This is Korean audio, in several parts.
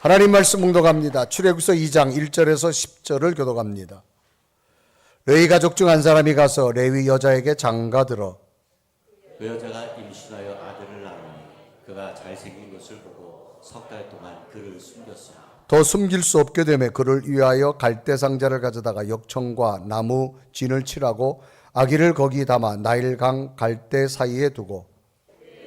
하나님 말씀 묵독합니다. 출애굽기서 2장 1절에서 10절을 교독합니다. 레위 가족 중 한 사람이 가서 레위 여자에게 장가들어 그 여자가 임신하여 아들을 낳으니 그가 잘생긴 것을 보고 석 달 동안 그를 숨겼으나 더 숨길 수 없게 되매 그를 위하여 갈대 상자를 가져다가 역청과 나무 진을 칠하고 아기를 거기 담아 나일강 갈대 사이에 두고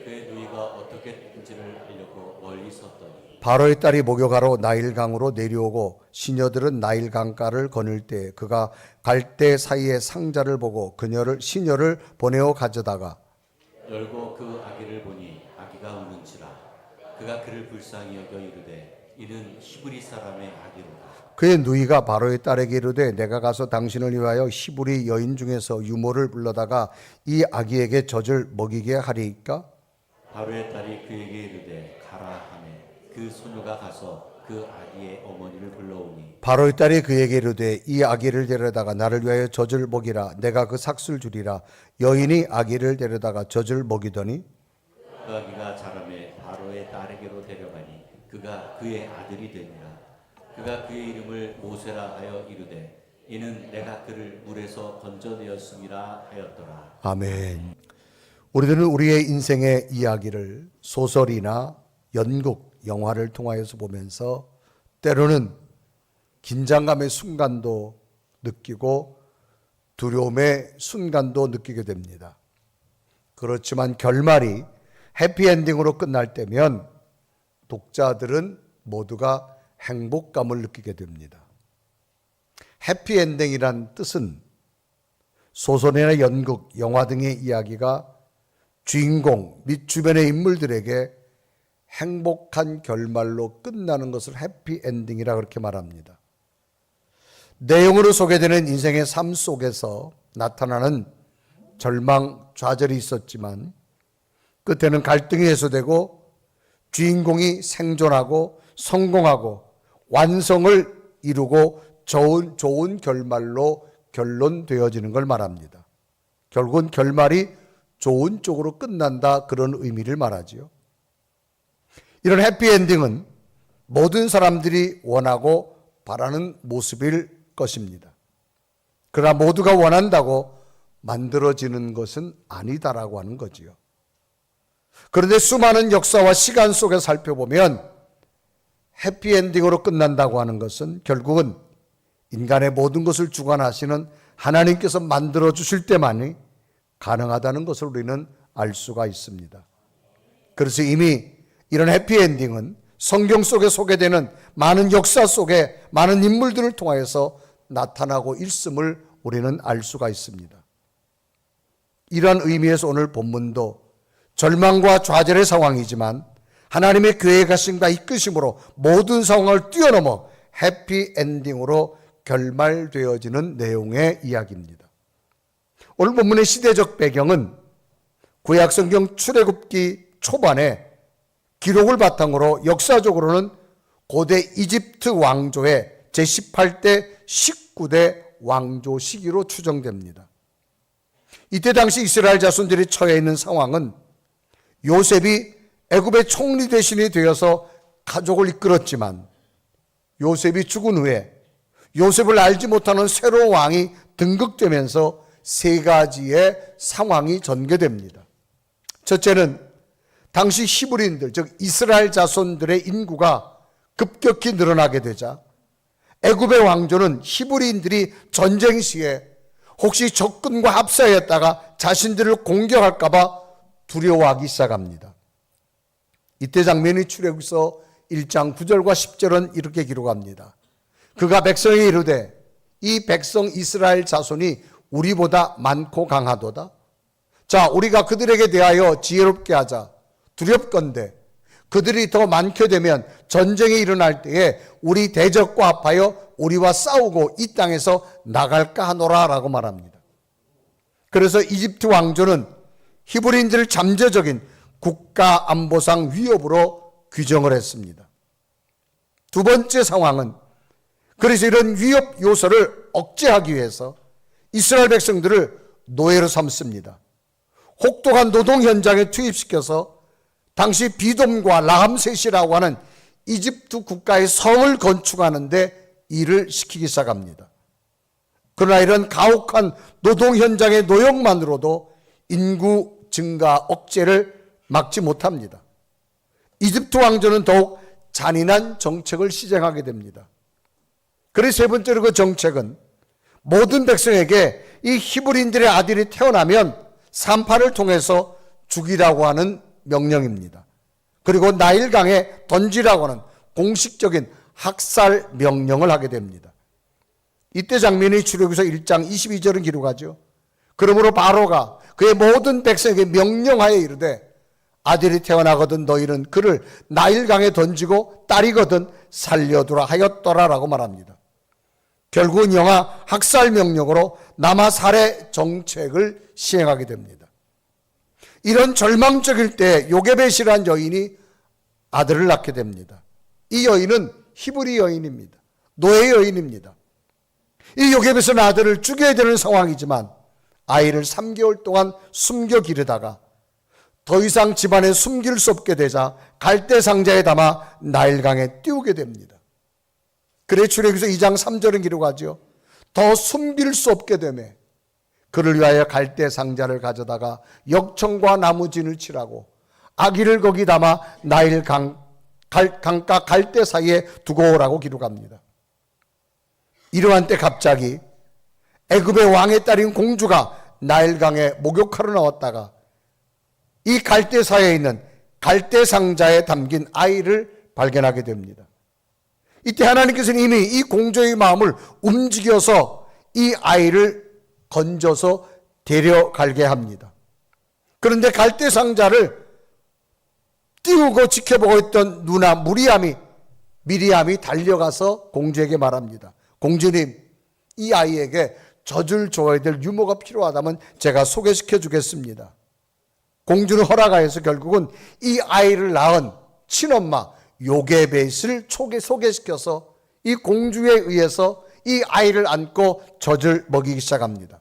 그의 누이가 어떻게 된지를 알려고 멀리 섰더니 바로의 딸이 목욕하러 나일강으로 내려오고 시녀들은 나일강가를 거닐 때 그가 갈대 사이에 상자를 보고 시녀를 보내어 가져다가 열고 그 아기를 보니 아기가 우는지라 그가 그를 불쌍히 여겨 이르되 이는 히브리 사람의 아기로다. 그의 누이가 바로의 딸에게 이르되 내가 가서 당신을 위하여 히브리 여인 중에서 유모를 불러다가 이 아기에게 젖을 먹이게 하리이까? 바로의 딸이 그에게 이르되 가라 하매 그 소녀가 가서 그 아기의 어머니를 불러오니 바로의 딸이 그에게 이르되 이 아기를 데려다가 나를 위하여 젖을 먹이라. 내가 그 삭슬 주리라. 여인이 아기를 데려다가 젖을 먹이더니 그 아기가 자라매 바로의 딸에게로 데려가니 그가 그의 아들이 되니라. 그가 그의 이름을 모세라 하여 이르되 이는 내가 그를 물에서 건져내었음이라 하였더라. 아멘. 우리들은 우리의 인생의 이야기를 소설이나 연극, 영화를 통하여서 보면서 때로는 긴장감의 순간도 느끼고 두려움의 순간도 느끼게 됩니다. 그렇지만 결말이 해피엔딩으로 끝날 때면 독자들은 모두가 행복감을 느끼게 됩니다. 해피엔딩이란 뜻은 소설이나 연극, 영화 등의 이야기가 주인공 및 주변의 인물들에게 행복한 결말로 끝나는 것을 해피엔딩이라 그렇게 말합니다. 내용으로 소개되는 인생의 삶 속에서 나타나는 절망, 좌절이 있었지만 끝에는 갈등이 해소되고 주인공이 생존하고 성공하고 완성을 이루고 좋은 결말로 결론되어지는 걸 말합니다. 결국은 결말이 좋은 쪽으로 끝난다, 그런 의미를 말하지요. 이런 해피엔딩은 모든 사람들이 원하고 바라는 모습일 것입니다. 그러나 모두가 원한다고 만들어지는 것은 아니다라고 하는 거지요. 그런데 수많은 역사와 시간 속에 살펴보면 해피엔딩으로 끝난다고 하는 것은 결국은 인간의 모든 것을 주관하시는 하나님께서 만들어 주실 때만이 가능하다는 것을 우리는 알 수가 있습니다. 그래서 이미 이런 해피엔딩은 성경 속에 소개되는 많은 역사 속에 많은 인물들을 통하여서 나타나고 있음을 우리는 알 수가 있습니다. 이러한 의미에서 오늘 본문도 절망과 좌절의 상황이지만 하나님의 계획하심과 이끄심으로 모든 상황을 뛰어넘어 해피엔딩으로 결말되어지는 내용의 이야기입니다. 오늘 본문의 시대적 배경은 구약성경 출애굽기 초반에 기록을 바탕으로 역사적으로는 고대 이집트 왕조의 제18대 19대 왕조 시기로 추정됩니다. 이때 당시 이스라엘 자손들이 처해 있는 상황은 요셉이 애굽의 총리 대신이 되어서 가족을 이끌었지만 요셉이 죽은 후에 요셉을 알지 못하는 새로운 왕이 등극되면서 세 가지의 상황이 전개됩니다. 첫째는 당시 히브리인들, 즉 이스라엘 자손들의 인구가 급격히 늘어나게 되자 애굽의 왕조는 히브리인들이 전쟁 시에 혹시 적군과 합사했다가 자신들을 공격할까 봐 두려워하기 시작합니다. 이때 장면이 출애굽기서 1장 9절과 10절은 이렇게 기록합니다. 그가 백성에게 이르되 이 백성 이스라엘 자손이 우리보다 많고 강하도다. 자, 우리가 그들에게 대하여 지혜롭게 하자. 두렵건대 그들이 더 많게 되면 전쟁이 일어날 때에 우리 대적과 합하여 우리와 싸우고 이 땅에서 나갈까 하노라 라고 말합니다. 그래서 이집트 왕조는 히브리인들을 잠재적인 국가안보상 위협으로 규정을 했습니다. 두 번째 상황은 그래서 이런 위협 요소를 억제하기 위해서 이스라엘 백성들을 노예로 삼습니다. 혹독한 노동 현장에 투입시켜서 당시 비돔과 라함셋이라고 하는 이집트 국가의 성을 건축하는데 일을 시키기 시작합니다. 그러나 이런 가혹한 노동 현장의 노역만으로도 인구 증가 억제를 막지 못합니다. 이집트 왕조는 더욱 잔인한 정책을 시행하게 됩니다. 그래서 세 번째로 그 정책은 모든 백성에게 이 히브리인들의 아들이 태어나면 산파를 통해서 죽이라고 하는 명령입니다. 그리고 나일강에 던지라고 하는 공식적인 학살 명령을 하게 됩니다. 이때 장면이 출애굽기서 1장 22절은 기록하죠. 그러므로 바로가 그의 모든 백성에게 명령하여 이르되 아들이 태어나거든 너희는 그를 나일강에 던지고 딸이거든 살려두라 하였더라라고 말합니다. 결국은 영아 학살 명령으로 남아 살해 정책을 시행하게 됩니다. 이런 절망적일 때 요게벳이라는 여인이 아들을 낳게 됩니다. 이 여인은 히브리 여인입니다. 노예 여인입니다. 이 요게벳은 아들을 죽여야 되는 상황이지만 아이를 3개월 동안 숨겨 기르다가 더 이상 집안에 숨길 수 없게 되자 갈대 상자에 담아 나일강에 띄우게 됩니다. 그래 출애굽기서 2장 3절은 기록하죠. 더 숨길 수 없게 되매 그를 위하여 갈대 상자를 가져다가 역청과 나무진을 칠하고 아기를 거기 담아 나일 강가 갈대 사이에 두고 오라고 기록합니다. 이러한 때 갑자기 애굽의 왕의 딸인 공주가 나일강에 목욕하러 나왔다가 이 갈대 사이에 있는 갈대 상자에 담긴 아이를 발견하게 됩니다. 이때 하나님께서는 이미 이 공주의 마음을 움직여서 이 아이를 건져서 데려가게 합니다. 그런데 갈대 상자를 띄우고 지켜보고 있던 누나 미리암이 달려가서 공주에게 말합니다. 공주님, 이 아이에게 젖을 줘야 될 유모가 필요하다면 제가 소개시켜 주겠습니다. 공주는 허락하여서 결국은 이 아이를 낳은 친엄마 요게벳을 소개시켜서 이 공주에 의해서 이 아이를 안고 젖을 먹이기 시작합니다.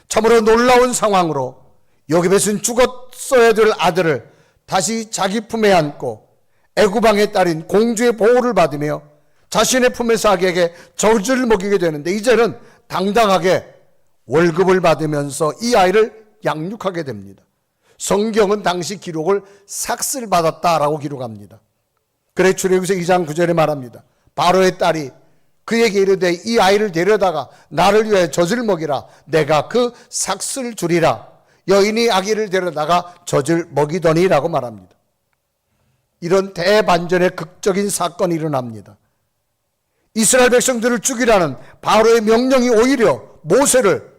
참으로 놀라운 상황으로 요게벳은 죽었어야 될 아들을 다시 자기 품에 안고 애굽왕의 딸인 공주의 보호를 받으며 자신의 품에서 아기에게 젖을 먹이게 되는데 이제는 당당하게 월급을 받으면서 이 아이를 양육하게 됩니다. 성경은 당시 기록을 삭슬받았다라고 기록합니다. 그래 출애굽기서 2장 9절에 말합니다. 바로의 딸이 그에게 이르되 이 아이를 데려다가 나를 위해 젖을 먹이라. 내가 그 삭슬 주리라. 여인이 아기를 데려다가 젖을 먹이더니라고 말합니다. 이런 대반전의 극적인 사건이 일어납니다. 이스라엘 백성들을 죽이라는 바로의 명령이 오히려 모세를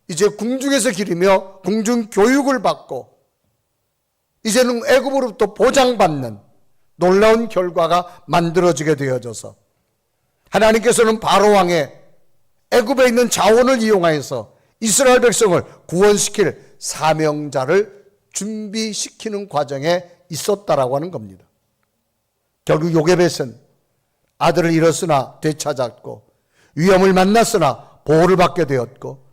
이제 궁중에서 기르며 궁중 교육을 받고 이제는 애굽으로부터 보장받는 놀라운 결과가 만들어지게 되어져서 하나님께서는 바로 왕의 애굽에 있는 자원을 이용하여서 이스라엘 백성을 구원시킬 사명자를 준비시키는 과정에 있었다라고 하는 겁니다. 결국 요게벳은 아들을 잃었으나 되찾았고 위험을 만났으나 보호를 받게 되었고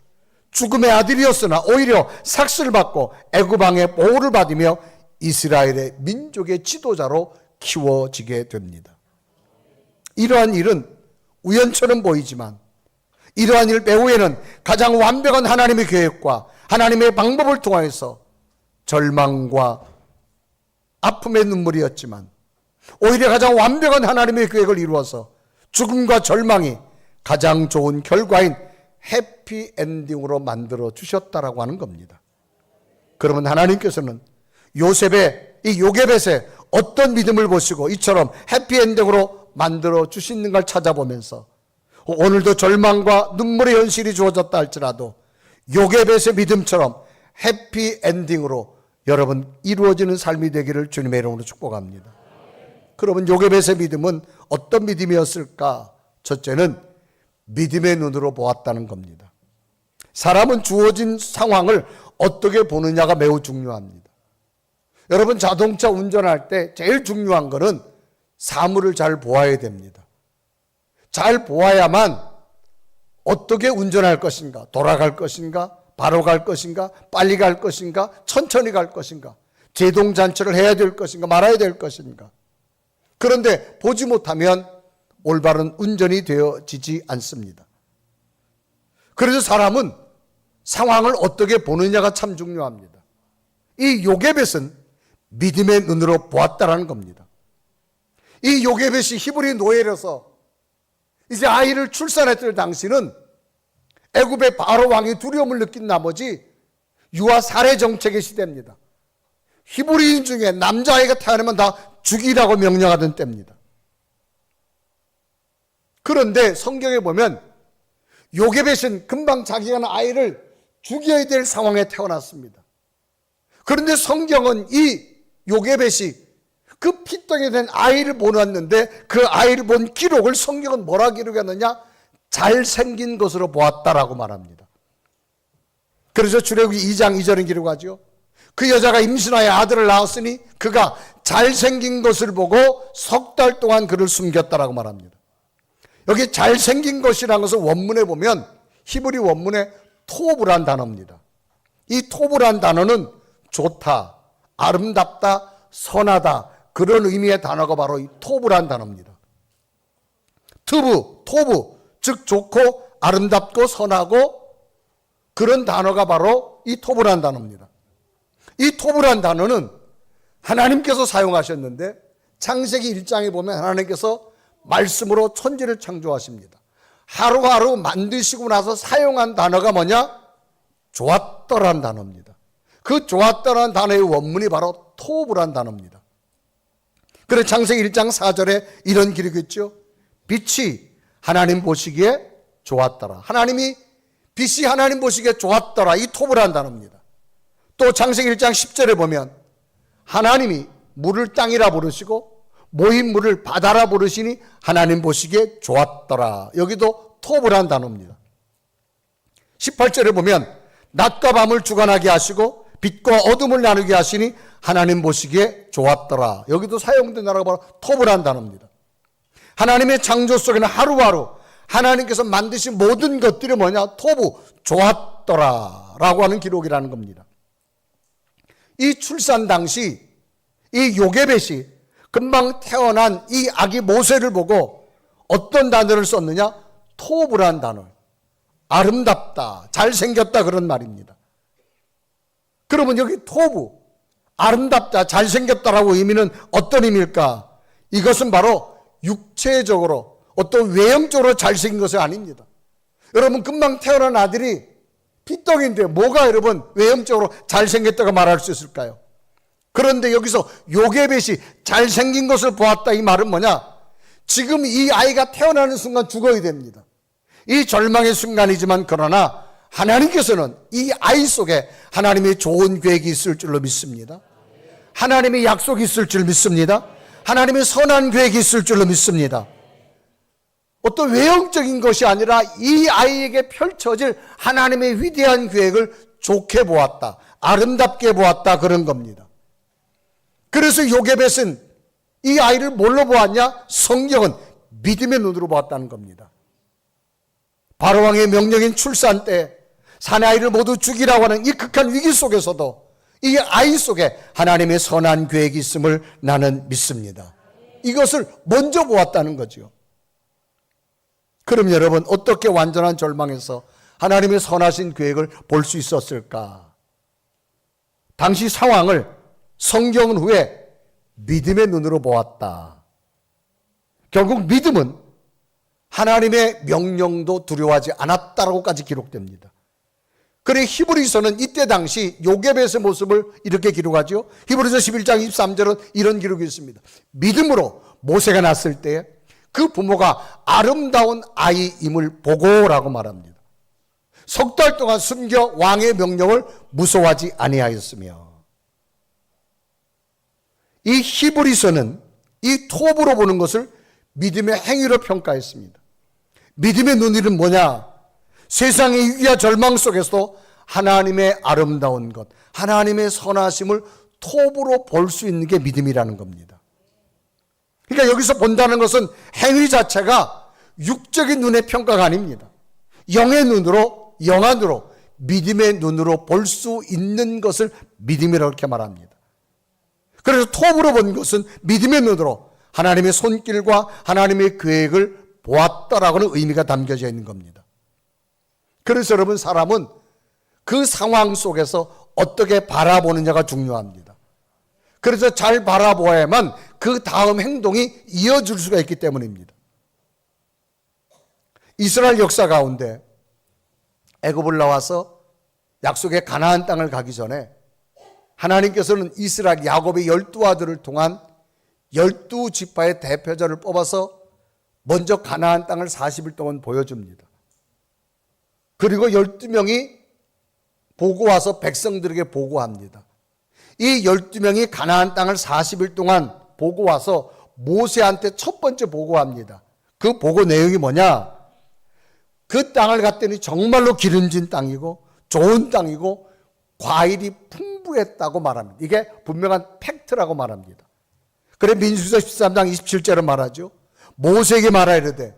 죽음의 아들이었으나 오히려 삭슬을 받고 애굽 왕의 보호를 받으며 이스라엘의 민족의 지도자로 키워지게 됩니다. 이러한 일은 우연처럼 보이지만 이러한 일 배후에는 가장 완벽한 하나님의 계획과 하나님의 방법을 통하여서 절망과 아픔의 눈물이었지만 오히려 가장 완벽한 하나님의 계획을 이루어서 죽음과 절망이 가장 좋은 결과인 해피엔딩으로 만들어 주셨다라고 하는 겁니다. 그러면 하나님께서는 요셉의 이 요게벳의 어떤 믿음을 보시고 이처럼 해피엔딩으로 만들어 주시는 걸 찾아보면서 오늘도 절망과 눈물의 현실이 주어졌다 할지라도 요게벳의 믿음처럼 해피엔딩으로 여러분 이루어지는 삶이 되기를 주님의 이름으로 축복합니다. 그러면 요게벳의 믿음은 어떤 믿음이었을까? 첫째는 믿음의 눈으로 보았다는 겁니다. 사람은 주어진 상황을 어떻게 보느냐가 매우 중요합니다. 여러분 자동차 운전할 때 제일 중요한 것은 사물을 잘 보아야 됩니다. 잘 보아야만 어떻게 운전할 것인가, 돌아갈 것인가, 바로 갈 것인가, 빨리 갈 것인가, 천천히 갈 것인가, 제동잔치를 해야 될 것인가, 말아야 될 것인가. 그런데 보지 못하면 올바른 운전이 되어지지 않습니다. 그래서 사람은 상황을 어떻게 보느냐가 참 중요합니다. 이 요게벳은 믿음의 눈으로 보았다라는 겁니다. 이 요게벳이 히브리 노예로서 이제 아이를 출산했을 당시는 애굽의 바로 왕이 두려움을 느낀 나머지 유아 살해 정책의 시대입니다. 히브리인 중에 남자아이가 태어나면 다 죽이라고 명령하던 때입니다. 그런데 성경에 보면 요게벳은 금방 자기가 낳은 아이를 죽여야 될 상황에 태어났습니다. 그런데 성경은 이 요게벳이 그 피덩이 된 아이를 보았는데 그 아이를 본 기록을 성경은 뭐라 기록했느냐? 잘생긴 것으로 보았다라고 말합니다. 그래서 출애굽기 2장 2절은 기록하죠. 그 여자가 임신하여 아들을 낳았으니 그가 잘생긴 것을 보고 석 달 동안 그를 숨겼다라고 말합니다. 여기 잘생긴 것이라는 것을 원문에 보면 히브리 원문에 토브란 단어입니다. 이 토브란 단어는 좋다, 아름답다, 선하다 그런 의미의 단어가 바로 이 토브란 단어입니다. 토브, 즉 좋고 아름답고 선하고 그런 단어가 바로 이 토브란 단어입니다. 이 토브란 단어는 하나님께서 사용하셨는데 창세기 1장에 보면 하나님께서 말씀으로 천지를 창조하십니다. 하루하루 만드시고 나서 사용한 단어가 뭐냐? 좋았더란 단어입니다. 그 좋았더란 단어의 원문이 바로 토브란 단어입니다. 그래서 창세기 1장 4절에 이런 기록이 있죠. 빛이 하나님 보시기에 좋았더라. 빛이 하나님 보시기에 좋았더라. 이 토브란 단어입니다. 또 창세기 1장 10절에 보면 하나님이 물을 땅이라 부르시고 모인 물을 바다라 부르시니 하나님 보시기에 좋았더라. 여기도 토브란 단어입니다. 18절에 보면 낮과 밤을 주관하게 하시고 빛과 어둠을 나누게 하시니 하나님 보시기에 좋았더라. 여기도 사용된 단어가 바로 토브란 단어입니다. 하나님의 창조 속에는 하루하루 하나님께서 만드신 모든 것들이 뭐냐? 토브, 좋았더라 라고 하는 기록이라는 겁니다. 이 출산 당시 이 요게벳이 금방 태어난 이 아기 모세를 보고 어떤 단어를 썼느냐? 토브란 단어. 아름답다, 잘생겼다 그런 말입니다. 그러면 여기 토브, 아름답다, 잘생겼다라고 의미는 어떤 의미일까? 이것은 바로 육체적으로 어떤 외형적으로 잘생긴 것이 아닙니다. 여러분 금방 태어난 아들이 피덩인데 뭐가 여러분 외형적으로 잘생겼다고 말할 수 있을까요? 그런데 여기서 요게벳이 잘생긴 것을 보았다 이 말은 뭐냐? 지금 이 아이가 태어나는 순간 죽어야 됩니다. 이 절망의 순간이지만 그러나 하나님께서는 이 아이 속에 하나님의 좋은 계획이 있을 줄로 믿습니다. 하나님의 약속이 있을 줄 믿습니다. 하나님의 선한 계획이 있을 줄로 믿습니다. 어떤 외형적인 것이 아니라 이 아이에게 펼쳐질 하나님의 위대한 계획을 좋게 보았다, 아름답게 보았다 그런 겁니다. 그래서 요게벳은 이 아이를 뭘로 보았냐? 성경은 믿음의 눈으로 보았다는 겁니다. 바로왕의 명령인 출산 때 사내아이를 모두 죽이라고 하는 이 극한 위기 속에서도 이 아이 속에 하나님의 선한 계획이 있음을 나는 믿습니다. 이것을 먼저 보았다는 거죠. 그럼 여러분 어떻게 완전한 절망에서 하나님의 선하신 계획을 볼 수 있었을까? 당시 상황을 성경은 후에 믿음의 눈으로 보았다. 결국 믿음은 하나님의 명령도 두려워하지 않았다라고까지 기록됩니다. 그래 히브리서는 이때 당시 요게벳의 모습을 이렇게 기록하죠. 히브리서 11장 23절은 이런 기록이 있습니다. 믿음으로 모세가 낳았을 때 그 부모가 아름다운 아이임을 보고라고 말합니다. 석 달 동안 숨겨 왕의 명령을 무서워하지 아니하였으며, 이 히브리서는 이 톱으로 보는 것을 믿음의 행위로 평가했습니다. 믿음의 눈이는 뭐냐? 세상의 위기와 절망 속에서도 하나님의 아름다운 것, 하나님의 선하심을 톱으로 볼 수 있는 게 믿음이라는 겁니다. 그러니까 여기서 본다는 것은 행위 자체가 육적인 눈의 평가가 아닙니다. 영의 눈으로, 영안으로, 믿음의 눈으로 볼 수 있는 것을 믿음이라고 이렇게 말합니다. 그래서 톱으로 본 것은 믿음의 눈으로 하나님의 손길과 하나님의 계획을 보았다라고는 의미가 담겨져 있는 겁니다. 그래서 여러분, 사람은 그 상황 속에서 어떻게 바라보느냐가 중요합니다. 그래서 잘 바라보아야만 그 다음 행동이 이어질 수가 있기 때문입니다. 이스라엘 역사 가운데 애굽을 나와서 약속의 가나안 땅을 가기 전에 하나님께서는 이스라엘 야곱의 12아들을 통한 12지파의 대표자를 뽑아서 먼저 가나안 땅을 40일 동안 보여줍니다. 그리고 12명이 보고 와서 백성들에게 보고합니다. 이 12명이 가나안 땅을 40일 동안 보고 와서 모세한테 첫 번째 보고합니다. 그 보고 내용이 뭐냐? 그 땅을 갔더니 정말로 기름진 땅이고 좋은 땅이고 과일이 풍부했다고 말합니다. 이게 분명한 팩트라고 말합니다. 그래 민수기서 13장 27절은 말하죠. 모세에게 말하 이르되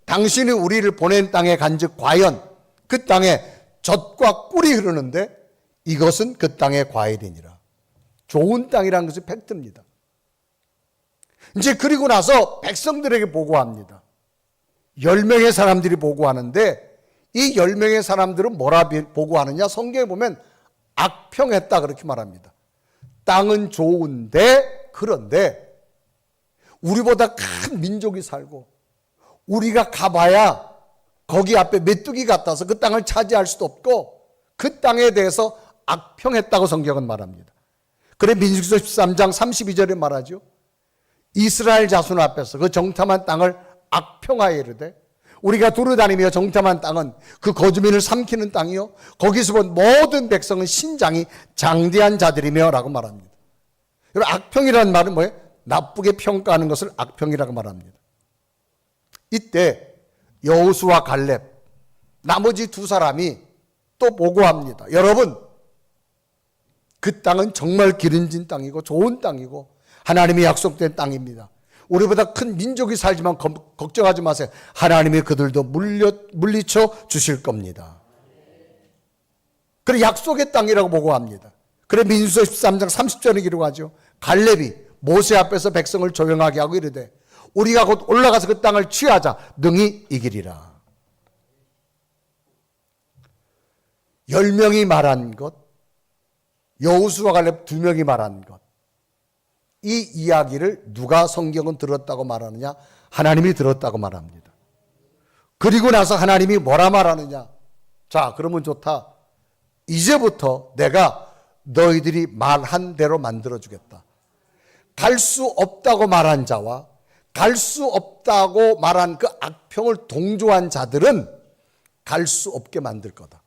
당신이 우리를 보낸 땅에 간즉 과연 그 땅에 젖과 꿀이 흐르는데 이것은 그 땅의 과일이니라. 좋은 땅이라는 것이 팩트입니다. 이제 그리고 나서 백성들에게 보고합니다. 10명의 사람들이 보고하는데 이 10명의 사람들은 뭐라 보고하느냐? 성경에 보면 악평했다 그렇게 말합니다. 땅은 좋은데 그런데 우리보다 큰 민족이 살고 우리가 가봐야 거기 앞에 메뚜기 같아서 그 땅을 차지할 수도 없고 그 땅에 대해서 악평했다고 성경은 말합니다. 그래 민수기서 13장 32절에 말하죠. 이스라엘 자손 앞에서 그 정탐한 땅을 악평하여 이르되 우리가 두루다니며 정탐한 땅은 그 거주민을 삼키는 땅이요 거기서 본 모든 백성은 신장이 장대한 자들이며 라고 말합니다. 여러분, 악평이라는 말은 뭐예요? 나쁘게 평가하는 것을 악평이라고 말합니다. 이때 여호수아 갈렙 나머지 두 사람이 또 보고합니다. 여러분, 그 땅은 정말 기름진 땅이고 좋은 땅이고 하나님이 약속된 땅입니다. 우리보다 큰 민족이 살지만 걱정하지 마세요. 하나님이 그들도 물리쳐 주실 겁니다. 그래 약속의 땅이라고 보고합니다. 그래 민수기서 13장 30절에 기록하죠. 갈렙이 모세 앞에서 백성을 조용하게 하고 이르되 우리가 곧 올라가서 그 땅을 취하자 능히 이기리라. 10명이 말한 것, 여호수아 갈렙 2명이 말한 것, 이 이야기를 누가 성경은 들었다고 말하느냐? 하나님이 들었다고 말합니다. 그리고 나서 하나님이 뭐라 말하느냐? 자, 그러면 좋다. 이제부터 내가 너희들이 말한 대로 만들어주겠다. 갈 수 없다고 말한 자와 갈 수 없다고 말한 그 악평을 동조한 자들은 갈 수 없게 만들 거다.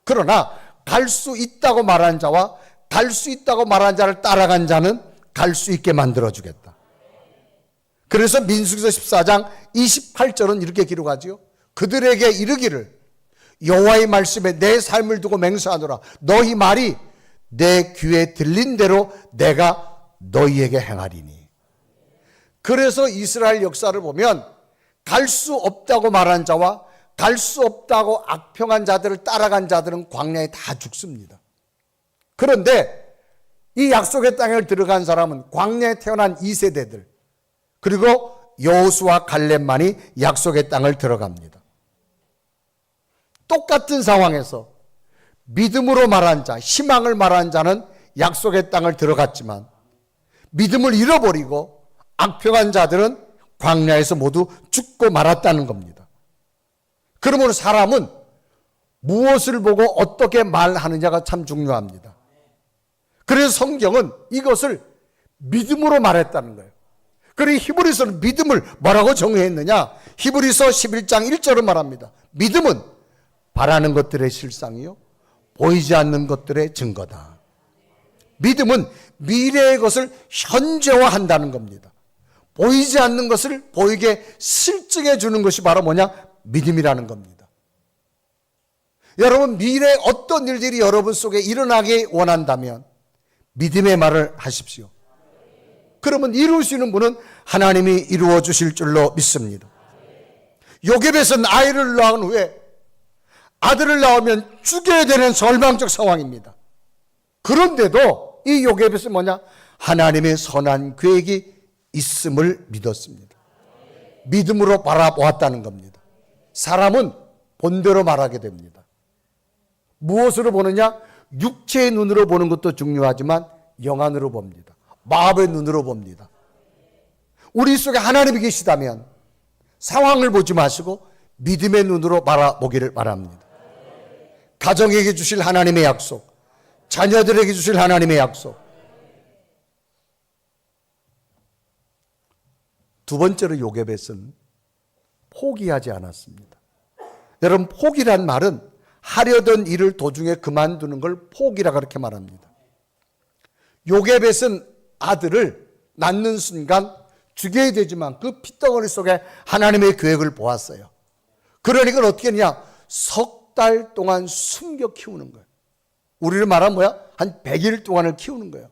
그러나 갈 수 있다고 말한 자와 갈 수 있다고 말한 자를 따라간 자는 갈 수 있게 만들어주겠다. 그래서 민수기서 14장 28절은 이렇게 기록하지요. 그들에게 이르기를 여호와의 말씀에 내 삶을 두고 맹세하노라. 너희 말이 내 귀에 들린 대로 내가 너희에게 행하리니. 그래서 이스라엘 역사를 보면 갈 수 없다고 말한 자와 갈 수 없다고 악평한 자들을 따라간 자들은 광야에 다 죽습니다. 그런데 이 약속의 땅에 들어간 사람은 광야에 태어난 2세대들 그리고 여호수아 갈렙만이 약속의 땅을 들어갑니다. 똑같은 상황에서 믿음으로 말한 자, 희망을 말한 자는 약속의 땅을 들어갔지만 믿음을 잃어버리고 악평한 자들은 광야에서 모두 죽고 말았다는 겁니다. 그러므로 사람은 무엇을 보고 어떻게 말하느냐가 참 중요합니다. 그래서 성경은 이것을 믿음으로 말했다는 거예요. 그리고 히브리서는 믿음을 뭐라고 정의했느냐? 히브리서 11장 1절을 말합니다. 믿음은 바라는 것들의 실상이요 보이지 않는 것들의 증거다. 믿음은 미래의 것을 현재화한다는 겁니다. 보이지 않는 것을 보이게 실증해 주는 것이 바로 뭐냐? 믿음이라는 겁니다. 여러분, 미래에 어떤 일들이 여러분 속에 일어나기 원한다면 믿음의 말을 하십시오. 그러면 이루시는 분은 하나님이 이루어 주실 줄로 믿습니다. 요셉은 아이를 낳은 후에 아들을 낳으면 죽여야 되는 절망적 상황입니다. 그런데도 이 요셉은 뭐냐? 하나님의 선한 계획이 있음을 믿었습니다. 믿음으로 바라보았다는 겁니다. 사람은 본대로 말하게 됩니다. 무엇으로 보느냐? 육체의 눈으로 보는 것도 중요하지만 영안으로 봅니다. 마음의 눈으로 봅니다. 우리 속에 하나님이 계시다면 상황을 보지 마시고 믿음의 눈으로 바라보기를 바랍니다. 가정에게 주실 하나님의 약속, 자녀들에게 주실 하나님의 약속. 두 번째로 요게벳은 포기하지 않았습니다. 여러분, 포기란 말은 하려던 일을 도중에 그만두는 걸 포기라 그렇게 말합니다. 요게벳은 아들을 낳는 순간 죽여야 되지만 그 핏덩어리 속에 하나님의 계획을 보았어요. 그러니까 어떻게 했냐? 석 달 동안 숨겨 키우는 거예요. 우리를 말하면 뭐야? 한 100일 동안을 키우는 거예요.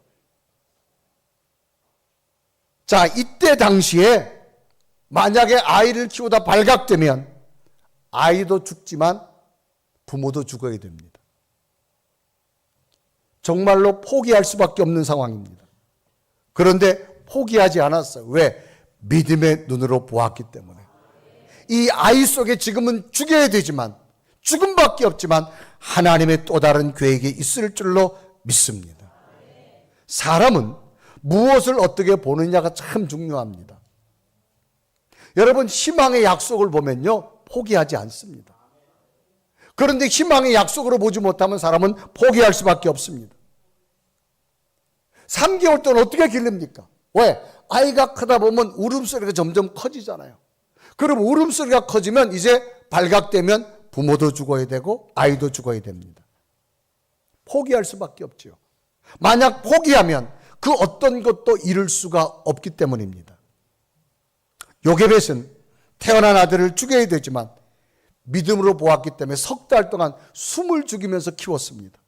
자, 이때 당시에 만약에 아이를 키우다 발각되면 아이도 죽지만 부모도 죽어야 됩니다. 정말로 포기할 수밖에 없는 상황입니다. 그런데 포기하지 않았어요. 왜? 믿음의 눈으로 보았기 때문에. 이 아이 속에 지금은 죽여야 되지만, 죽음밖에 없지만 하나님의 또 다른 계획이 있을 줄로 믿습니다. 사람은 무엇을 어떻게 보느냐가 참 중요합니다. 여러분, 희망의 약속을 보면요, 포기하지 않습니다. 그런데 희망의 약속으로 보지 못하면 사람은 포기할 수밖에 없습니다. 3개월 동안 어떻게 기릅니까? 왜? 아이가 크다 보면 울음소리가 점점 커지잖아요. 그럼 울음소리가 커지면 이제 발각되면 부모도 죽어야 되고 아이도 죽어야 됩니다. 포기할 수밖에 없죠. 만약 포기하면 그 어떤 것도 이룰 수가 없기 때문입니다. 요게벳은 태어난 아들을 죽여야 되지만 믿음으로 보았기 때문에 석 달 동안 숨을 죽이면서 키웠습니다.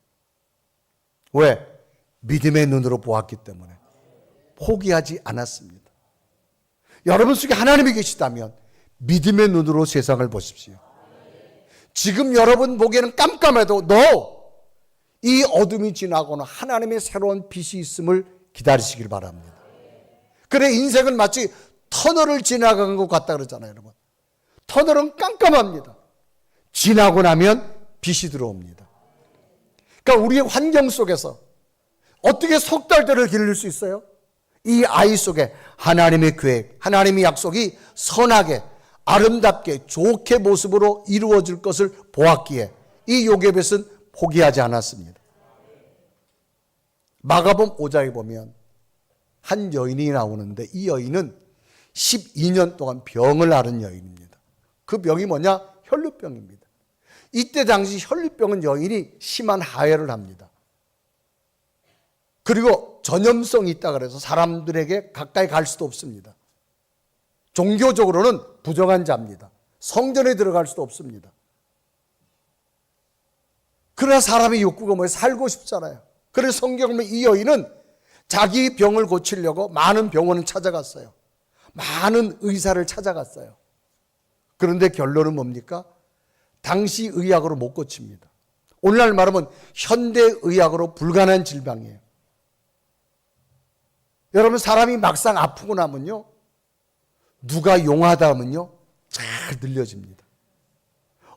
왜? 믿음의 눈으로 보았기 때문에 포기하지 않았습니다. 여러분 속에 하나님이 계시다면 믿음의 눈으로 세상을 보십시오. 지금 여러분 보기에는 깜깜해도 이 어둠이 지나고는 하나님의 새로운 빛이 있음을 기다리시길 바랍니다. 그래, 인생은 마치 터널을 지나간 것 같다 그러잖아요, 여러분. 터널은 깜깜합니다. 지나고 나면 빛이 들어옵니다. 그러니까 우리의 환경 속에서 어떻게 석 달들을 기를 수 있어요? 이 아이 속에 하나님의 계획, 하나님의 약속이 선하게, 아름답게, 좋게 모습으로 이루어질 것을 보았기에 이 요게벳은 포기하지 않았습니다. 마가복음 5장에 보면 한 여인이 나오는데 이 여인은 12년 동안 병을 앓은 여인입니다. 그 병이 뭐냐? 혈루병입니다. 이때 당시 혈루병은 여인이 심한 하혈을 합니다. 그리고 전염성이 있다 그래서 사람들에게 가까이 갈 수도 없습니다. 종교적으로는 부정한 자입니다. 성전에 들어갈 수도 없습니다. 그러나 사람의 욕구가 뭐예요? 살고 싶잖아요. 그래서 성경을 보면 이 여인은 자기 병을 고치려고 많은 병원을 찾아갔어요. 많은 의사를 찾아갔어요. 그런데 결론은 뭡니까? 당시 의학으로 못 고칩니다. 오늘날 말하면 현대의학으로 불가능한 질병이에요. 여러분, 사람이 막상 아프고 나면요, 누가 용하다 하면요, 잘 들려집니다.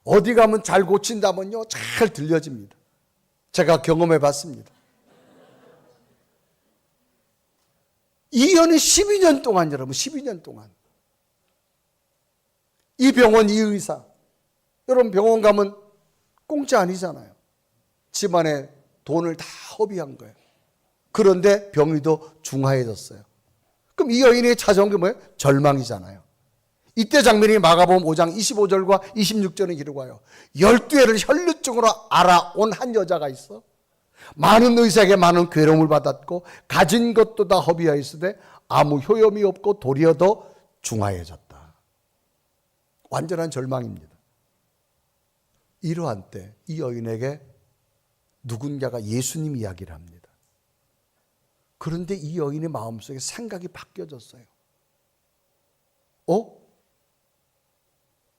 어디 가면 잘 고친다면요, 잘 들려집니다. 제가 경험해 봤습니다. 이 연이 12년 동안, 여러분, 12년 동안. 이 병원, 이 의사. 여러분, 병원 가면 공짜 아니잖아요. 집안에 돈을 다 허비한 거예요. 그런데 병이 더 중하해졌어요. 그럼 이 여인이 찾아온 게 뭐예요? 절망이잖아요. 이때 장면이 마가복음 5장 25절과 26절에 기록해요. 12회를 혈루증으로 알아온 한 여자가 있어. 많은 의사에게 많은 괴로움을 받았고 가진 것도 다 허비하였으되 아무 효험이 없고 도리어 더 중하해졌다. 완전한 절망입니다. 이러한 때 이 여인에게 누군가가 예수님 이야기를 합니다. 그런데 이 여인의 마음속에 생각이 바뀌어졌어요.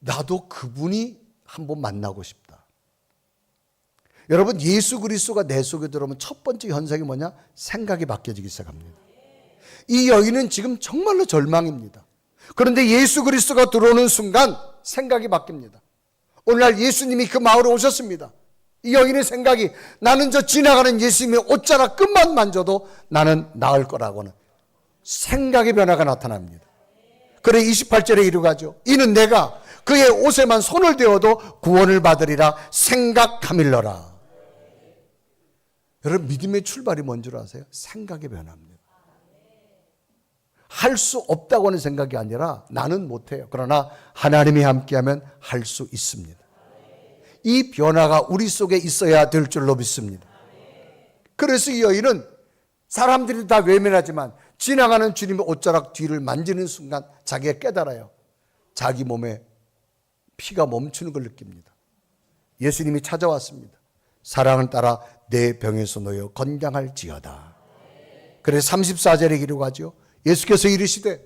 나도 그분이 한번 만나고 싶다. 여러분, 예수 그리스도가 내 속에 들어오면 첫 번째 현상이 뭐냐? 생각이 바뀌어지기 시작합니다. 이 여인은 지금 정말로 절망입니다. 그런데 예수 그리스도가 들어오는 순간 생각이 바뀝니다. 오늘날 예수님이 그 마을에 오셨습니다. 이 여인의 생각이, 나는 저 지나가는 예수님의 옷자락 끝만 만져도 나는 나을 거라고는 생각의 변화가 나타납니다. 그래 28절에 이르가죠. 이는 내가 그의 옷에만 손을 대어도 구원을 받으리라 생각하밀러라. 여러분, 믿음의 출발이 뭔 줄 아세요? 생각의 변화입니다. 할 수 없다고 하는 생각이 아니라 나는 못해요. 그러나 하나님이 함께하면 할 수 있습니다. 이 변화가 우리 속에 있어야 될 줄로 믿습니다. 그래서 이 여인은 사람들이 다 외면하지만 지나가는 주님의 옷자락 뒤를 만지는 순간 자기가 깨달아요. 자기 몸에 피가 멈추는 걸 느낍니다. 예수님이 찾아왔습니다. 사랑을 따라 내 병에서 놓여 건강할지어다. 그래서 34절에 기록하죠. 예수께서 이르시되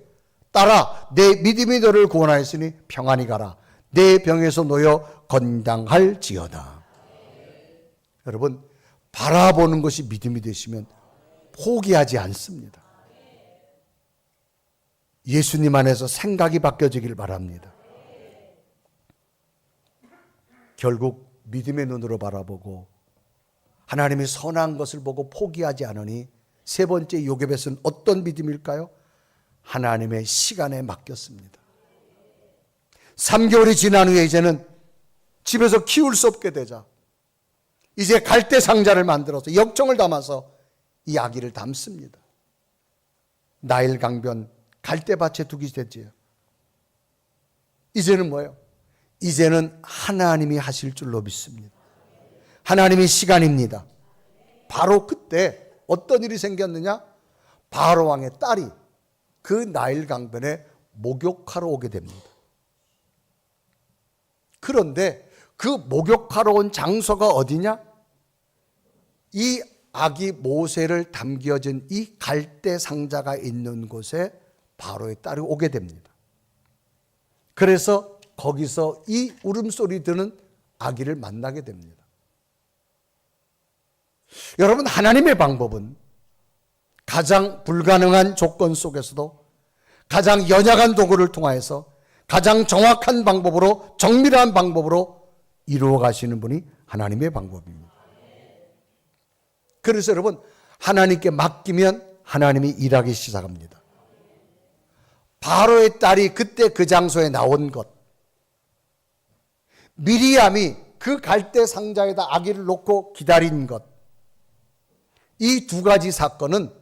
따라 내 믿음이 너를 구원하였으니 평안히 가라. 내 병에서 놓여 건강할지어다. 여러분, 바라보는 것이 믿음이 되시면 포기하지 않습니다. 예수님 안에서 생각이 바뀌어지길 바랍니다. 결국 믿음의 눈으로 바라보고 하나님의 선한 것을 보고 포기하지 않으니 세 번째 요괴벳은 어떤 믿음일까요? 하나님의 시간에 맡겼습니다. 3개월이 지난 후에 이제는 집에서 키울 수 없게 되자 이제 갈대 상자를 만들어서 역청을 담아서 이 아기를 담습니다. 나일 강변 갈대밭에 두기 됐지요. 이제는 뭐예요? 이제는 하나님이 하실 줄로 믿습니다. 하나님의 시간입니다. 바로 그때 어떤 일이 생겼느냐? 바로 왕의 딸이 그 나일 강변에 목욕하러 오게 됩니다. 그런데 그 목욕하러 온 장소가 어디냐? 이 아기 모세를 담겨진 이 갈대 상자가 있는 곳에 바로의 딸이 오게 됩니다. 그래서 거기서 이 울음소리 드는 아기를 만나게 됩니다. 여러분, 하나님의 방법은 가장 불가능한 조건 속에서도 가장 연약한 도구를 통하여서 가장 정확한 방법으로, 정밀한 방법으로 이루어 가시는 분이 하나님의 방법입니다. 그래서 여러분, 하나님께 맡기면 하나님이 일하기 시작합니다. 바로의 딸이 그때 그 장소에 나온 것, 미리암이 그 갈대 상자에다 아기를 놓고 기다린 것, 이 두 가지 사건은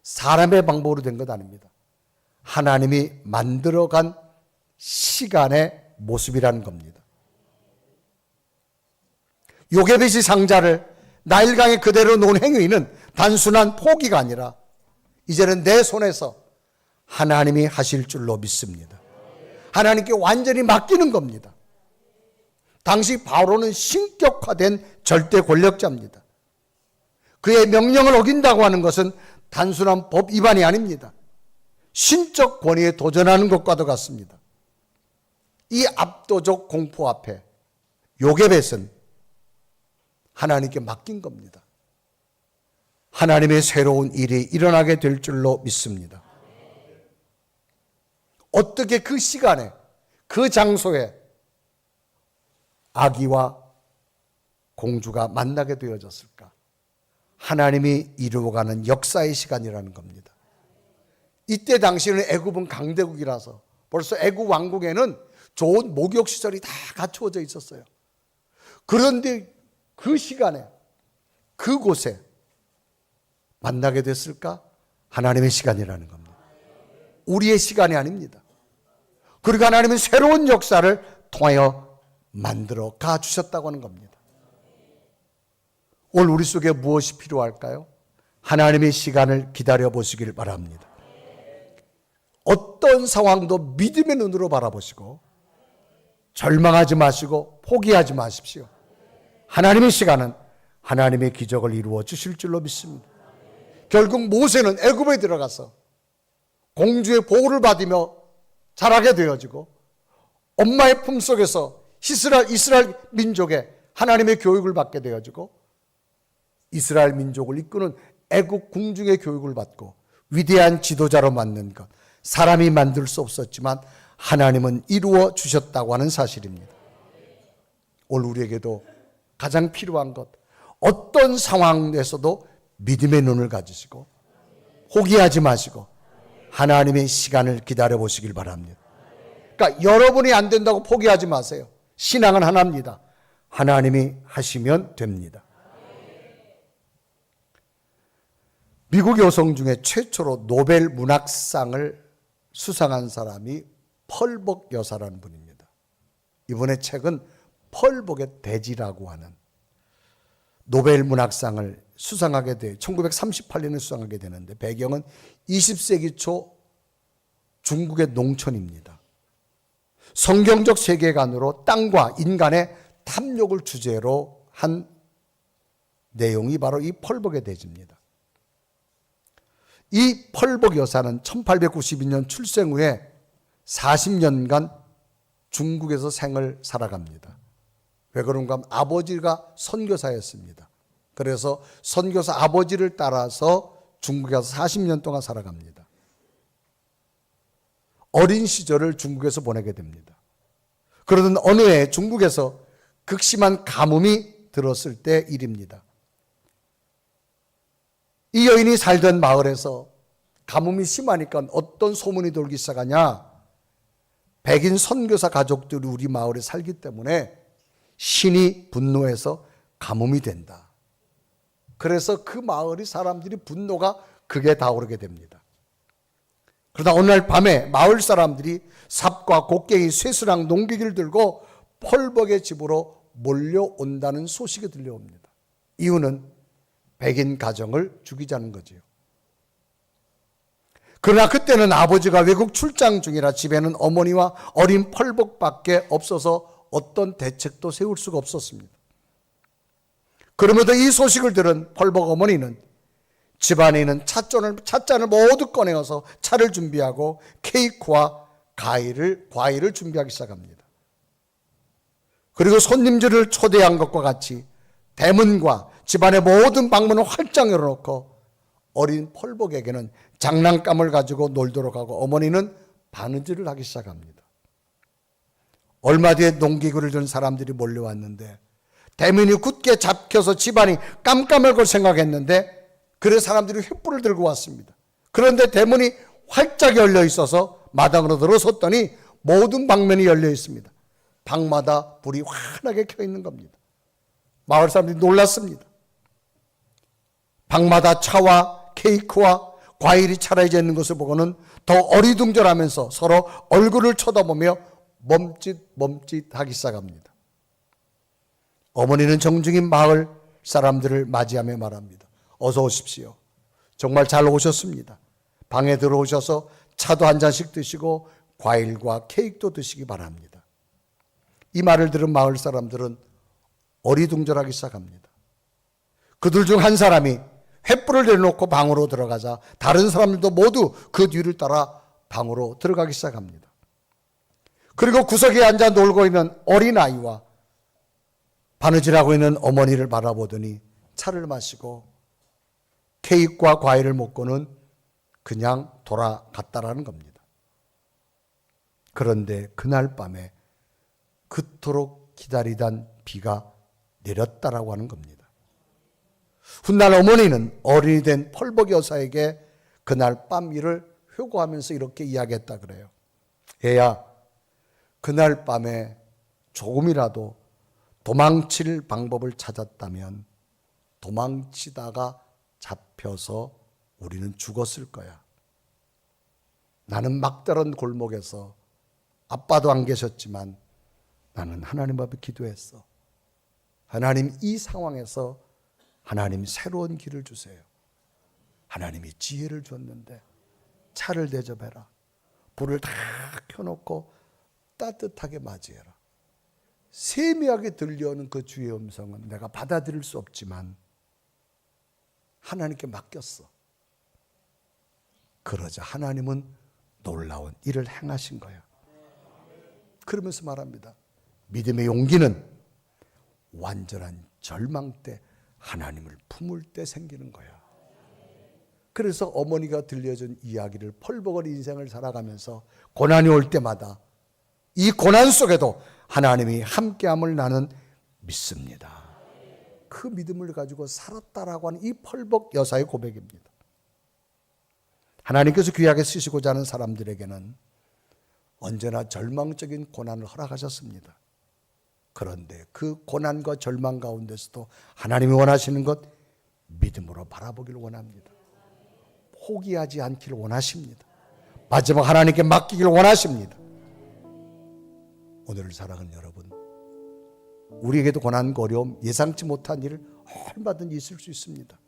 사람의 방법으로 된 것 아닙니다. 하나님이 만들어간 시간의 모습이라는 겁니다. 요게벳이 상자를 나일강에 그대로 놓은 행위는 단순한 포기가 아니라 이제는 내 손에서 하나님이 하실 줄로 믿습니다. 하나님께 완전히 맡기는 겁니다. 당시 바로는 신격화된 절대 권력자입니다. 그의 명령을 어긴다고 하는 것은 단순한 법 위반이 아닙니다. 신적 권위에 도전하는 것과도 같습니다. 이 압도적 공포 앞에 요게벳은 하나님께 맡긴 겁니다. 하나님의 새로운 일이 일어나게 될 줄로 믿습니다. 어떻게 그 시간에, 그 장소에 아기와 공주가 만나게 되어졌을까? 하나님이 이루어가는 역사의 시간이라는 겁니다. 이때 당시에는 애굽은 강대국이라서 벌써 애굽 왕국에는 좋은 목욕시설이 다 갖추어져 있었어요. 그런데 그 시간에, 그곳에 만나게 됐을까? 하나님의 시간이라는 겁니다. 우리의 시간이 아닙니다. 그리고 하나님은 새로운 역사를 통하여 만들어 가주셨다고 하는 겁니다. 오늘 우리 속에 무엇이 필요할까요? 하나님의 시간을 기다려 보시길 바랍니다. 어떤 상황도 믿음의 눈으로 바라보시고 절망하지 마시고 포기하지 마십시오. 하나님의 시간은 하나님의 기적을 이루어 주실 줄로 믿습니다. 결국 모세는 애굽에 들어가서 공주의 보호를 받으며 자라게 되어지고 엄마의 품속에서 이스라엘 민족의 하나님의 교육을 받게 되어지고 이스라엘 민족을 이끄는 애국 궁중의 교육을 받고 위대한 지도자로 만든 것, 사람이 만들 수 없었지만 하나님은 이루어 주셨다고 하는 사실입니다. 오늘 우리에게도 가장 필요한 것, 어떤 상황에서도 믿음의 눈을 가지시고 포기하지 마시고 하나님의 시간을 기다려 보시길 바랍니다. 그러니까 여러분이 안 된다고 포기하지 마세요. 신앙은 하나입니다. 하나님이 하시면 됩니다. 미국 여성 중에 최초로 노벨 문학상을 수상한 사람이 펄벅 여사라는 분입니다. 이번에 책은 펄벅의 대지라고 하는 노벨 문학상을 수상하게 돼 1938년에 수상하게 되는데 배경은 20세기 초 중국의 농촌입니다. 성경적 세계관으로 땅과 인간의 탐욕을 주제로 한 내용이 바로 이 펄벅의 대지입니다. 이 펄벅 여사는 1892년 출생 후에 40년간 중국에서 생을 살아갑니다. 왜 그런가 하면 아버지가 선교사였습니다. 그래서 선교사 아버지를 따라서 중국에서 40년 동안 살아갑니다. 어린 시절을 중국에서 보내게 됩니다. 그러던 어느 해 중국에서 극심한 가뭄이 들었을 때 일입니다. 이 여인이 살던 마을에서 가뭄이 심하니까 어떤 소문이 돌기 시작하냐, 백인 선교사 가족들이 우리 마을에 살기 때문에 신이 분노해서 가뭄이 된다. 그래서 그 마을이 사람들이 분노가 극에 다오르게 됩니다. 그러다 어느 날 밤에 마을 사람들이 삽과 곡괭이, 쇠수랑 농기기를 들고 펄벅의 집으로 몰려온다는 소식이 들려옵니다. 이유는 백인 가정을 죽이자는 거지요. 그러나 그때는 아버지가 외국 출장 중이라 집에는 어머니와 어린 펄벅밖에 없어서 어떤 대책도 세울 수가 없었습니다. 그럼에도 이 소식을 들은 펄벅 어머니는 집안에 있는 찻잔을 모두 꺼내어서 차를 준비하고 케이크와 과일을 준비하기 시작합니다. 그리고 손님들을 초대한 것과 같이 대문과 집안의 모든 방문을 활짝 열어놓고 어린 펄벅에게는 장난감을 가지고 놀도록 하고 어머니는 바느질을 하기 시작합니다. 얼마 뒤에 농기구를 든 사람들이 몰려왔는데 대문이 굳게 잡혀서 집안이 깜깜할 걸 생각했는데 그래서 사람들이 횃불을 들고 왔습니다. 그런데 대문이 활짝 열려 있어서 마당으로 들어섰더니 모든 방면이 열려 있습니다. 방마다 불이 환하게 켜 있는 겁니다. 마을 사람들이 놀랐습니다. 방마다 차와 케이크와 과일이 차려져 있는 것을 보고는 더 어리둥절하면서 서로 얼굴을 쳐다보며 멈칫멈칫하기 시작합니다. 어머니는 정중히 마을 사람들을 맞이하며 말합니다. 어서 오십시오. 정말 잘 오셨습니다. 방에 들어오셔서 차도 한 잔씩 드시고 과일과 케이크도 드시기 바랍니다. 이 말을 들은 마을 사람들은 어리둥절하기 시작합니다. 그들 중 한 사람이 횃불을 내려놓고 방으로 들어가자 다른 사람들도 모두 그 뒤를 따라 방으로 들어가기 시작합니다. 그리고 구석에 앉아 놀고 있는 어린아이와 바느질하고 있는 어머니를 바라보더니 차를 마시고 케이크와 과일을 먹고는 그냥 돌아갔다라는 겁니다. 그런데 그날 밤에 그토록 기다리던 비가 내렸다라고 하는 겁니다. 훗날 어머니는 어린이 된 펄벅 여사에게 그날 밤 일을 회고하면서 이렇게 이야기했다 그래요. 얘야, 그날 밤에 조금이라도 도망칠 방법을 찾았다면 도망치다가 잡혀서 우리는 죽었을 거야. 나는 막다른 골목에서 아빠도 안 계셨지만 나는 하나님 앞에 기도했어. 하나님, 이 상황에서 하나님 새로운 길을 주세요. 하나님이 지혜를 줬는데 차를 대접해라. 불을 다 켜놓고 따뜻하게 맞이해라. 세미하게 들려오는 그 주의 음성은 내가 받아들일 수 없지만 하나님께 맡겼어. 그러자 하나님은 놀라운 일을 행하신 거야. 그러면서 말합니다. 믿음의 용기는 완전한 절망 때 하나님을 품을 때 생기는 거야. 그래서 어머니가 들려준 이야기를 펄벅을 인생을 살아가면서 고난이 올 때마다 이 고난 속에도 하나님이 함께함을 나는 믿습니다. 그 믿음을 가지고 살았다라고 하는 이 펄벅 여사의 고백입니다. 하나님께서 귀하게 쓰시고자 하는 사람들에게는 언제나 절망적인 고난을 허락하셨습니다. 그런데 그 고난과 절망 가운데서도 하나님이 원하시는 것 믿음으로 바라보기를 원합니다. 포기하지 않기를 원하십니다. 마지막 하나님께 맡기기를 원하십니다. 오늘을 사랑하는 여러분, 우리에게도 고난과 어려움, 예상치 못한 일 얼마든지 있을 수 있습니다.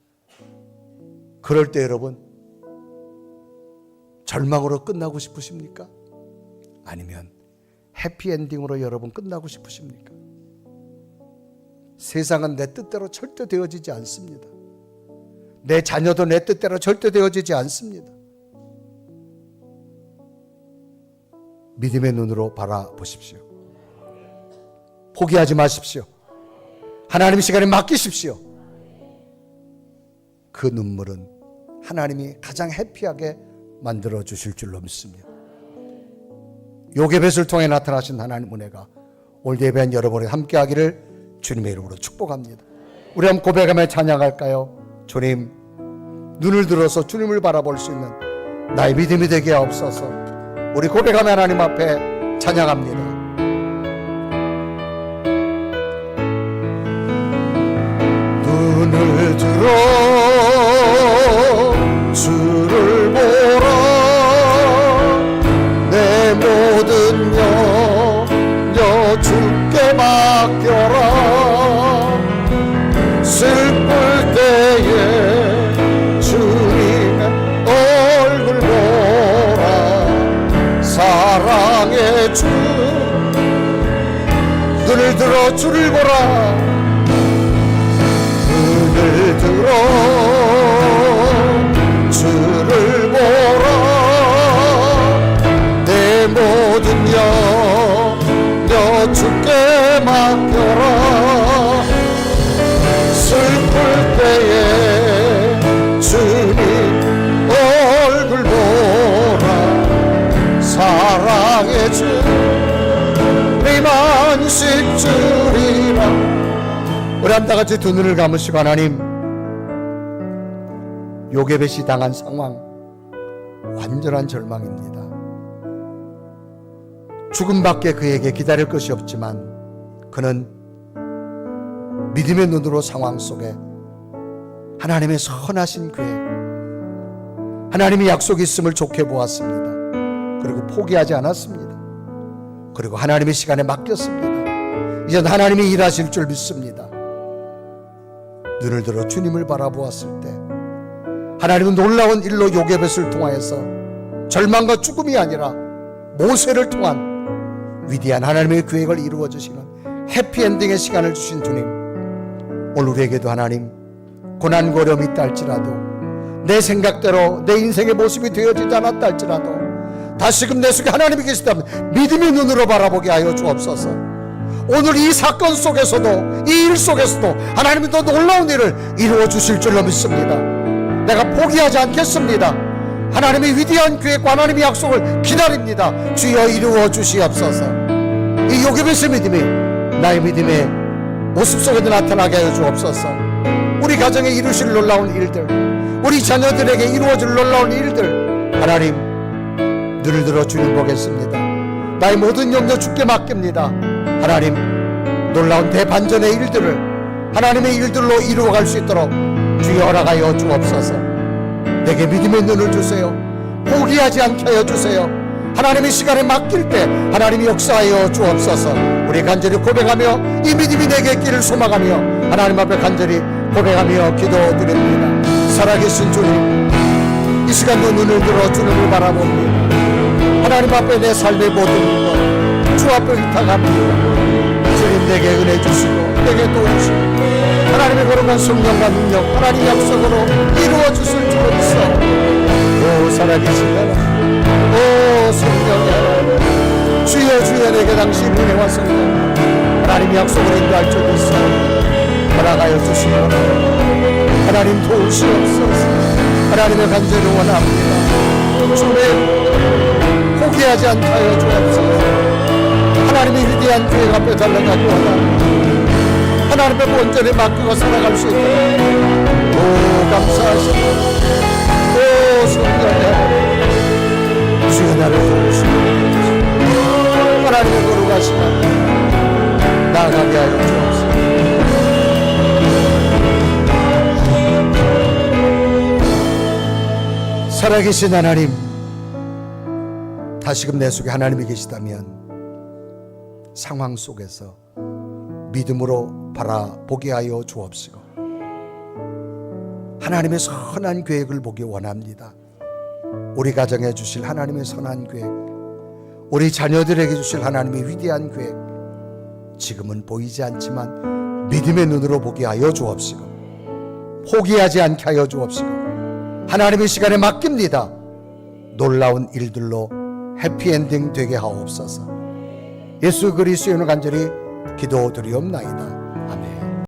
그럴 때 여러분, 절망으로 끝나고 싶으십니까? 아니면 해피엔딩으로 여러분 끝나고 싶으십니까? 세상은 내 뜻대로 절대 되어지지 않습니다. 내 자녀도 내 뜻대로 절대 되어지지 않습니다. 믿음의 눈으로 바라보십시오. 포기하지 마십시오. 하나님 시간에 맡기십시오. 그 눈물은 하나님이 가장 해피하게 만들어 주실 줄로 믿습니다. 요게벳을 통해 나타나신 하나님 은혜가 오늘 예배한 여러분이 함께하기를 주님의 이름으로 축복합니다. 우리 한번 고백하며 찬양할까요? 주님, 눈을 들어서 주님을 바라볼 수 있는 나의 믿음이 되게 하옵소서. 우리 고백하며 하나님 앞에 찬양합니다. 눈을 들어 주를 보라. 내 모든 염려 주께 맡겨라. 슬플 때에 주님의 얼굴 보라. 사랑의 주 눈을 들어 주를 보라. 눈을 들어 주를 보라. 내 모든 염려 주께 맡겨라. 슬플 때에 주님 얼굴 보라. 사랑의 주 내 만식 주리라. 우리 한번 다같이 두 눈을 감으시고 하나님, 요게벳이 당한 상황 완전한 절망입니다. 죽음밖에 그에게 기다릴 것이 없지만 그는 믿음의 눈으로 상황 속에 하나님의 선하신 계획, 하나님의 약속이 있음을 좋게 보았습니다. 그리고 포기하지 않았습니다. 그리고 하나님의 시간에 맡겼습니다. 이젠 하나님이 일하실 줄 믿습니다. 눈을 들어 주님을 바라보았을 때 하나님은 놀라운 일로 요게벳을 통하여서 절망과 죽음이 아니라 모세를 통한 위대한 하나님의 계획을 이루어 주시는 해피엔딩의 시간을 주신 주님, 오늘 우리에게도 하나님 고난과 어려움이 있다 할지라도 내 생각대로 내 인생의 모습이 되어지지 않았다 할지라도 다시금 내 속에 하나님이 계시다면 믿음의 눈으로 바라보게 하여 주옵소서. 오늘 이 사건 속에서도 이 일 속에서도 하나님이 더 놀라운 일을 이루어 주실 줄로 믿습니다. 내가 포기하지 않겠습니다. 하나님의 위대한 계획과 하나님의 약속을 기다립니다. 주여 이루어 주시옵소서. 이 요게벳의 믿음이 나의 믿음의 모습 속에도 나타나게 하여 주옵소서. 우리 가정에 이루실 놀라운 일들, 우리 자녀들에게 이루어질 놀라운 일들, 하나님 눈을 들어 주님 보겠습니다. 나의 모든 염려 주께 맡깁니다. 하나님 놀라운 대반전의 일들을 하나님의 일들로 이루어갈 수 있도록 주여 허락하여 주옵소서. 내게 믿음의 눈을 주세요. 포기하지 않게 하여 주세요. 하나님의 시간에 맡길 때 하나님이 역사하여 주옵소서. 우리 간절히 고백하며 이 믿음이 내게 있기를 소망하며 하나님 앞에 간절히 고백하며 기도드립니다. 살아계신 주님, 이 시간도 눈을 들어 주님을 바라봅니다. 하나님 앞에 내 삶의 모든 것 주 앞에 의탁합니다. 주님 내게 은혜 주시고 내게 도우시고 하나님의 거룩한 성령과 능력, 하나님 약속으로 이루어 주실 줄 믿사. 오 살아계신 하나님, 오 성령의 하나님, 주여 주여 내게 당신 은혜와 성령 하나님 약속을 인도할 줄 믿사. 허락하여 주시고 하나님 도우시옵소서. 하나님의 간절히 원합니다. 주님 포기하지 않게 하여 주옵소서. 하나님의 위대한 교회 앞에 달려가기 원합니다. 하나님의 온전히 맡기고 살아갈 수 있도록 오 감사하십니다. 오 성령님 주의 나를 도우시옵소서. 하나님의 거룩하신 하나님 나아가게 하여 주옵소서. 살아계신 하나님, 다시금 내 속에 하나님이 계시다면 상황 속에서 믿음으로 바라보게 하여 주옵시고 하나님의 선한 계획을 보기 원합니다. 우리 가정에 주실 하나님의 선한 계획, 우리 자녀들에게 주실 하나님의 위대한 계획, 지금은 보이지 않지만 믿음의 눈으로 보게 하여 주옵시고 포기하지 않게 하여 주옵시고 하나님의 시간에 맡깁니다. 놀라운 일들로 해피엔딩 되게 하옵소서. 예수 그리스도의 이름으로 간절히 기도드리옵나이다.